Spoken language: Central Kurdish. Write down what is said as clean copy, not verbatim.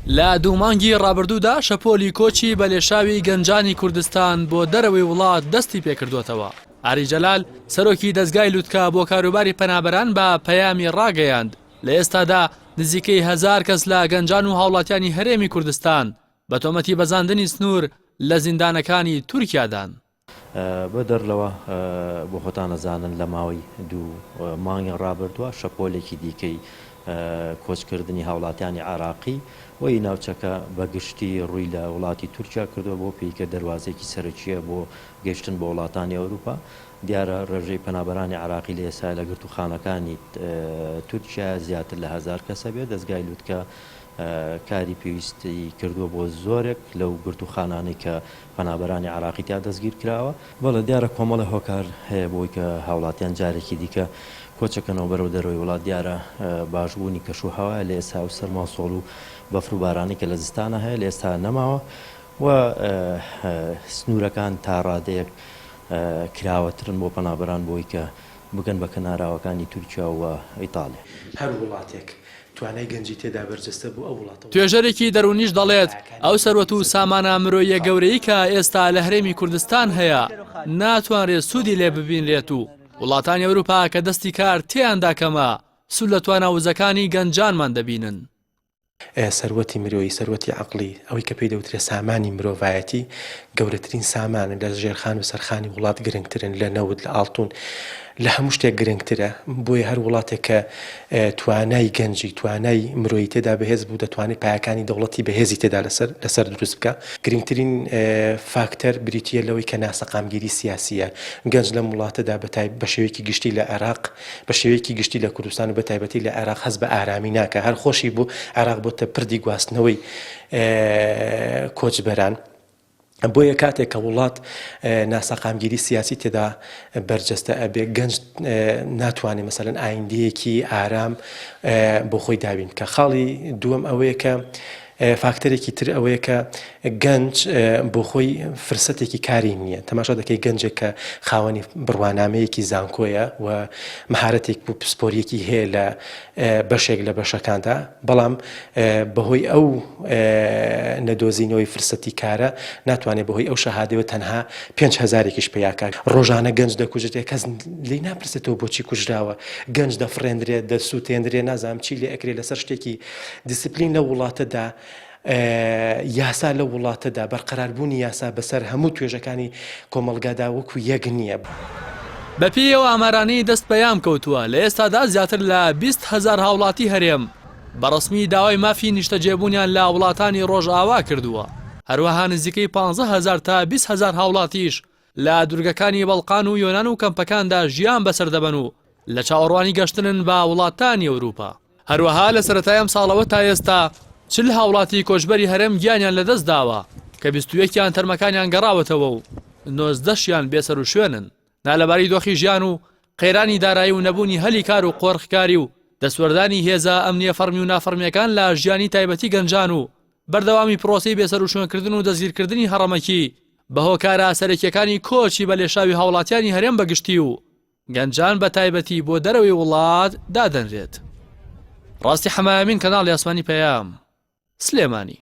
لە دوو مانگی ڕابردوودا شەپۆلی کۆچی بە لێشاوی گەنجانی کوردستان بۆ دەرەوەی وڵات دەستی پێکردوێتەوە. عەلی جەلال سەرۆکی دەستگای لووتکە بۆ کاروباری پەنابەران بە پەیامی ڕاگەیاند لە ئێستادا نزیکەی 1000 کەس لە گەنجان و هاوڵاتیانی هەرێمی کوردستان بە تۆمەتی بەزاندنی سنوور لە زیندانەکانی تورکیادان. بە دەرلەوە بۆ خۆتان نەزانن لە ماوەی دوو مانگی ڕابردووە شەپۆلێکی دیکەی کۆچکردنی هاوڵاتیانی عراقی وی ناوچەکە بەگشتی ڕووی لە وڵاتی تورکیا کردووە بۆ پێیکە دەواازێکی سەرچیە بۆ گەشتن بۆ وڵاتانی ئەوروپا. دیارە ڕێژەی پەنابەرانی عراقی لە ئێستا لە گرتوخانەکانی تورکیا زیاتر لە 1000 کەسە بێت. دەستگای لووتکە کاری پێویستی کردووە بۆ زۆرێک لەو گرتوخانانەی کە پەنابەرانی عراقی تا دەستگیر کراوە. بەڵێ دیارە کۆمەڵە هۆکار هەیە بۆی کە هاوڵاتیان جارێکی دیکە کۆچەکەنەوە بەرەو دەرەوەی وڵات. دیارە باشبوونی کەشوهەوە لە ئێستا و سەرماسۆڵ و بەفر و بارانی کە لە زستانە هەیە لە ئێستا نەماوە و سنوورەکان تا ڕادەیەک کراوەترن بۆ پەنابەران بۆی کە بگەن بە کەناراوەکانی تورکیا و ئیتالیا. هەر وڵاتێک توانای گەنجی تێدا بەرجەستە بوو ئەو وڵاتە. توێژەرێکی دەرونیش دەڵێت ئەو سەروەت و سامانە مرۆیە گەورەی کە ئێستا لە هەرێمی کوردستان هەیە ناتوانرێت سوودی لێ ببینرێت و وڵاتانی ئەوروپا کە دەستی کار تێیاندا کەمە سوود لە تواناوزەکانی گەنجانمان دەبینن. سەروەتی مرۆیی سەروەتی عەقڵی ئەوەی کە پێی دەوترێت سامانی مرۆڤایەتی گەورەترین سامانە لە ژێرخان و سەرخانی وڵات گرنگترن لە نەود لە ئاڵتون لە هەموو شتێک گرنگترە. بۆیە هەر وڵاتێک کە توانای گەنجی توانای مرۆیی تێدا بەهێز بوو دەتوانێت پایەکانی دەوڵەتی بەهێزی تێدا لەسەر دروست بکە. گرنگترین فاکتەر بریتیە لەوەی کە ناسەقامگیری سیاسیە. گەنج لەم وڵاتەدا بە شێوەیەکی گشتی لە عێراق بە شێوەیەکی گشتی لە کوردستان و بە تایبەتی لە عێراق هەست بە ئارامی ناکە. هەر خۆشی بوو عێراق بۆتە پردی گواستنەوەی کۆچبەران. بۆیە کاتێک کە وڵات ناسەقامگیری سیاسی تێدا بەرجەستە ئەبێ گەنج ناتوانێت مەسەلەن ئایندەیەکی ئارام بۆ خۆی دابین. کە خاڵی دووەم ئەوەیە کە فاکتەرێکی تر ئەوەیە کە گەنج بۆ خۆی فرسەتێکی کاری نییە. تەماشا دەکەی گەنجێک کە خاوەنی بڕوانامەیەکی زانکۆیە و مەهارەتێک بوو پسپۆریەکی هەیە لە بەشێک لە بەشەکاندا بەڵام بەهۆی ئەو نەدۆزینەوەی فرسەتی کارە ناتوانێت بەهۆی ئەو شەهادەوە تەنها 5000ێکیش پێیاکات. ڕۆژانە گەنج دەکوژێت کەس لی ناپرسێتەوە بۆچی کوژراوە. گەنج دەفڕێنرێت دەسووتێنرێ نازانم چی لێ ئەکرێت لەسەر شتێکی دیسپلین لە وڵاتەدا یاسا لە وڵاتەدا بەرقەراربوونی یاسا بەسەر هەموو توێژەکانی کۆمەڵگادا وەکو یەک نییە. بەپێیەوە ئامارانەی دەست بەیام کەوتووە لە ئێستادا زیاتر لە 20,000 هاوڵاتی هەرێم بەڕسمی داوای مافی نیشتەجێبوونیان لە وڵاتانی ڕۆژئاوا کردووە. هەروەها نزیکەی 15,000 تا 20,000 هاوڵاتیش لە دوورگەکانی بەڵقان و یۆنان و کەمپەکاندا ژیان بەسەر دەبەن و لە چاوەڕوانی گەشتنن بە وڵاتانی ئەوروپا. هەروەها لە سەرەتای ئەم ساڵەوە تا ئێستا 40 هاوڵاتی کۆچبەری هەرێم گیانیان لەدەست داوە کە 21یان تەرمەکانیان گەڕاوەتەوە و 19شیان بێسەر و شوێنن. نالەباری دۆخی ژیان و قەیرانی دارایی و نەبوونی هەلی کار و قۆرخکاری و دەسوەردانی هێزە ئەمنیە فەرمی و نافەرمیەکان لە ژیانی تایبەتی گەنجان و بەردەوامی پرۆسەی بێسەر و شوێنکردن و دەستگیرکردنی هەڕەمەکی بە هۆکارە سەرەکیەکانی کۆچی بە لێشاوی هاوڵاتیانی هەرێم بەگشتی و گەنجان بە تایبەتی بۆ دەرەوەی وڵات دادەنرێت. ڕاستی حەمایەمین کەناڵی ئاسمانی پەیام سلێمانی.